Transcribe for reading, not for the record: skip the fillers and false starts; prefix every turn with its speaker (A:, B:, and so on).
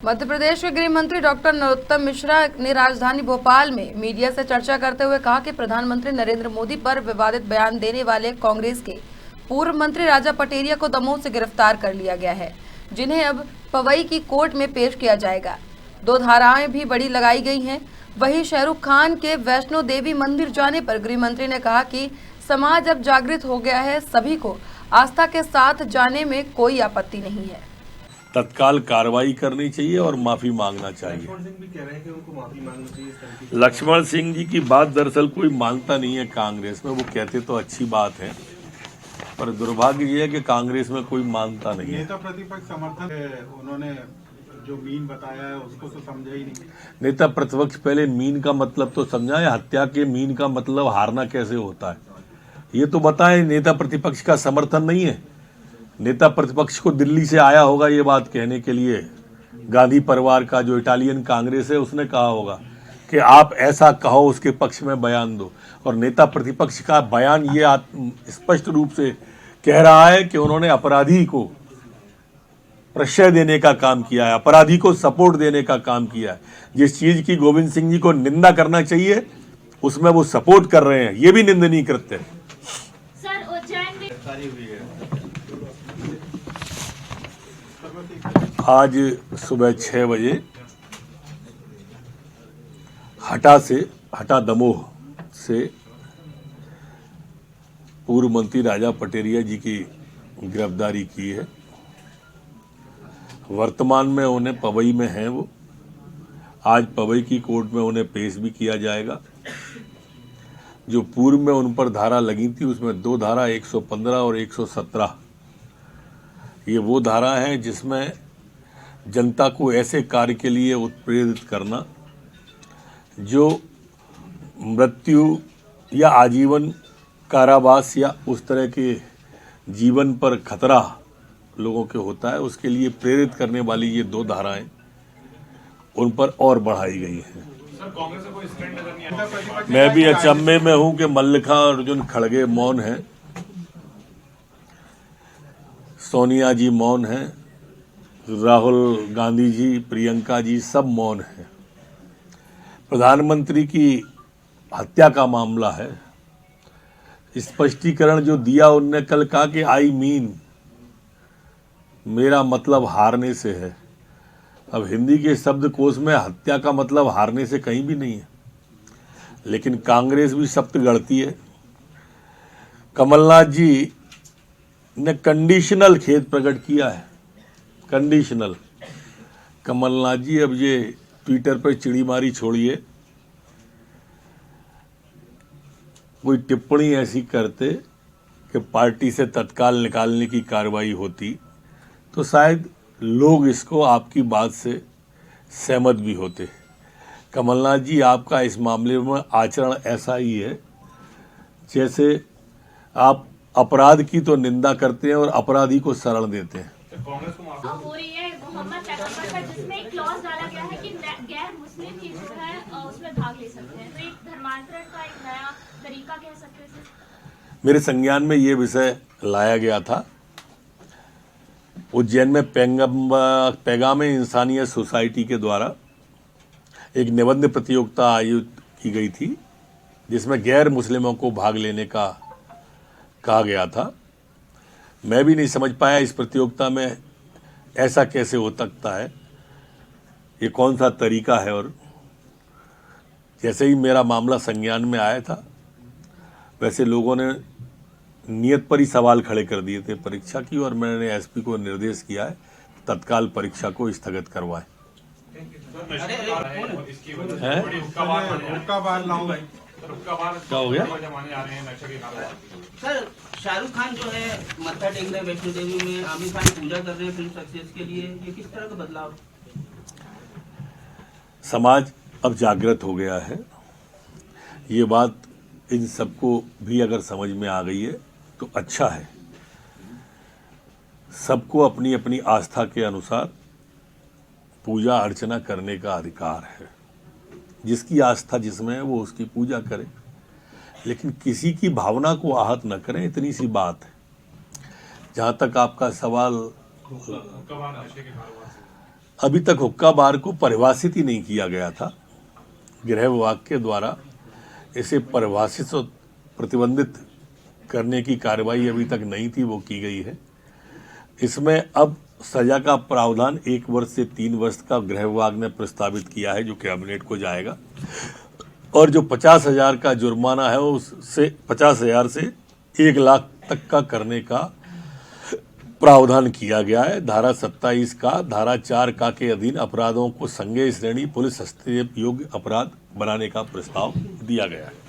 A: मध्य प्रदेश के गृह मंत्री डॉक्टर नरोत्तम मिश्रा ने राजधानी भोपाल में मीडिया से चर्चा करते हुए कहा कि प्रधानमंत्री नरेंद्र मोदी पर विवादित बयान देने वाले कांग्रेस के पूर्व मंत्री राजा पटेरिया को दमोह से गिरफ्तार कर लिया गया है, जिन्हें अब पवई की कोर्ट में पेश किया जाएगा। 2 धाराएं भी बड़ी लगाई गई हैं। वहीं शाहरुख खान के वैष्णो देवी मंदिर जाने पर गृह मंत्री ने कहा कि समाज अब जागृत हो गया है, सभी को आस्था के साथ जाने में कोई आपत्ति नहीं है।
B: तत्काल कार्रवाई करनी चाहिए और माफी मांगना चाहिए।
C: लक्ष्मण सिंह भी कह रहे हैं कि उनको माफी मांगनी चाहिए।
B: लक्ष्मण सिंह जी की बात दरअसल कोई मानता नहीं है कांग्रेस में। वो कहते तो अच्छी बात है, पर दुर्भाग्य ये है कि कांग्रेस में कोई मानता नहीं है।
C: नेता प्रतिपक्ष समर्थन है, उन्होंने जो मीन बताया है उसको तो समझा ही नहीं।
B: नेता प्रतिपक्ष पहले मीन का मतलब तो समझाए। हत्या के मीन का मतलब हारना कैसे होता है ये तो बताएं। नेता प्रतिपक्ष का समर्थन नहीं है। नेता प्रतिपक्ष को दिल्ली से आया होगा ये बात कहने के लिए। गांधी परिवार का जो इटालियन कांग्रेस है उसने कहा होगा कि आप ऐसा कहो, उसके पक्ष में बयान दो। और नेता प्रतिपक्ष का बयान ये स्पष्ट रूप से कह रहा है कि उन्होंने अपराधी को प्रश्रय देने का काम किया है, अपराधी को सपोर्ट देने का काम किया है। जिस चीज की गोविंद सिंह जी को निंदा करना चाहिए उसमें वो सपोर्ट कर रहे हैं, ये भी निंदनीय कृत्य है। आज सुबह 6 बजे हटा दमोह से पूर्व मंत्री राजा पटेरिया जी की गिरफ्तारी की है। वर्तमान में उन्हें पवई में हैं वो। आज पवई की कोर्ट में उन्हें पेश भी किया जाएगा। जो पूर्व में उन पर धारा लगी थी उसमें 2 धारा 115 और 117 ये वो धारा है जिसमें जनता को ऐसे कार्य के लिए उत्प्रेरित करना जो मृत्यु या आजीवन कारावास या उस तरह के जीवन पर खतरा लोगों के होता है, उसके लिए प्रेरित करने वाली ये 2 धाराएं उन पर और बढ़ाई गई हैं। मैं भी अचंभे में हूं कि मल्लिकार्जुन खड़गे मौन हैं, सोनिया जी मौन हैं, राहुल गांधी जी, प्रियंका जी सब मौन हैं। प्रधानमंत्री की हत्या का मामला है। स्पष्टीकरण जो दिया उनने कल कहा कि आई मीन, मेरा मतलब हारने से है। अब हिंदी के शब्दकोश में हत्या का मतलब हारने से कहीं भी नहीं है, लेकिन कांग्रेस भी शब्द गढ़ती है। कमलनाथ जी ने कंडीशनल खेद प्रकट किया है, कंडीशनल। कमलनाथ जी अब ये ट्विटर पर चिड़ीमारी छोड़िए, कोई टिप्पणी ऐसी करते कि पार्टी से तत्काल निकालने की कार्रवाई होती तो शायद लोग इसको आपकी बात से सहमत भी होते। कमलनाथ जी, आपका इस मामले में आचरण ऐसा ही है जैसे आप अपराध की तो निंदा करते हैं और अपराधी को शरण देते हैं।
D: हो रही है मोहम्मद पैगंबर का, जिसमें एक क्लॉज डाला गया है कि गैर मुस्लिम भी जो है उसमें भाग ले सकते हैं, तो एक धर्मांतरण का एक नया तरीका कह सकते हैं।
B: मेरे संज्ञान में ये विषय लाया गया था। उज्जैन में पैगामे इंसानियत सोसाइटी के द्वारा एक निबंध प्रतियोगिता आयोजित की गई थी जिसमें गैर मुस्लिमों को भाग लेने का कहा गया था। मैं भी नहीं समझ पाया इस प्रतियोगिता में ऐसा कैसे हो सकता है, ये कौन सा तरीका है। और जैसे ही मेरा मामला संज्ञान में आया था वैसे लोगों ने नियत पर ही सवाल खड़े कर दिए थे परीक्षा की, और मैंने एसपी को निर्देश किया है तत्काल परीक्षा को स्थगित करवाएं। क्या हो गया
E: सर? शाहरुख खान जो है मत्था टेक रहे वैष्णो देवी में, आमिर खान पूजा कर रहे हैं फिल्म सक्सेस के लिए, ये किस तरह का बदलाव?
B: समाज अब जागृत हो गया है। ये बात इन सबको भी अगर समझ में आ गई है तो अच्छा है। सबको अपनी अपनी आस्था के अनुसार पूजा अर्चना करने का अधिकार है। जिसकी आस्था जिसमें है वो उसकी पूजा करे, लेकिन किसी की भावना को आहत न करें, इतनी सी बात है। जहाँ तक आपका सवाल अभी तक हुक्का बार को परिभाषित ही नहीं किया गया था। गृह विभाग के द्वारा इसे परिभाषित और प्रतिबंधित करने की कार्रवाई अभी तक नहीं थी, वो की गई है। इसमें अब सजा का प्रावधान 1 वर्ष से 3 वर्ष का गृह विभाग ने प्रस्तावित किया है, जो कैबिनेट को जाएगा। और जो 50,000 का जुर्माना है उससे 50,000 से 1 लाख तक का करने का प्रावधान किया गया है। धारा 27 का धारा 4 का के अधीन अपराधों को संज्ञेय श्रेणी पुलिस हस्तक्षेप योग्य अपराध बनाने का प्रस्ताव दिया गया है।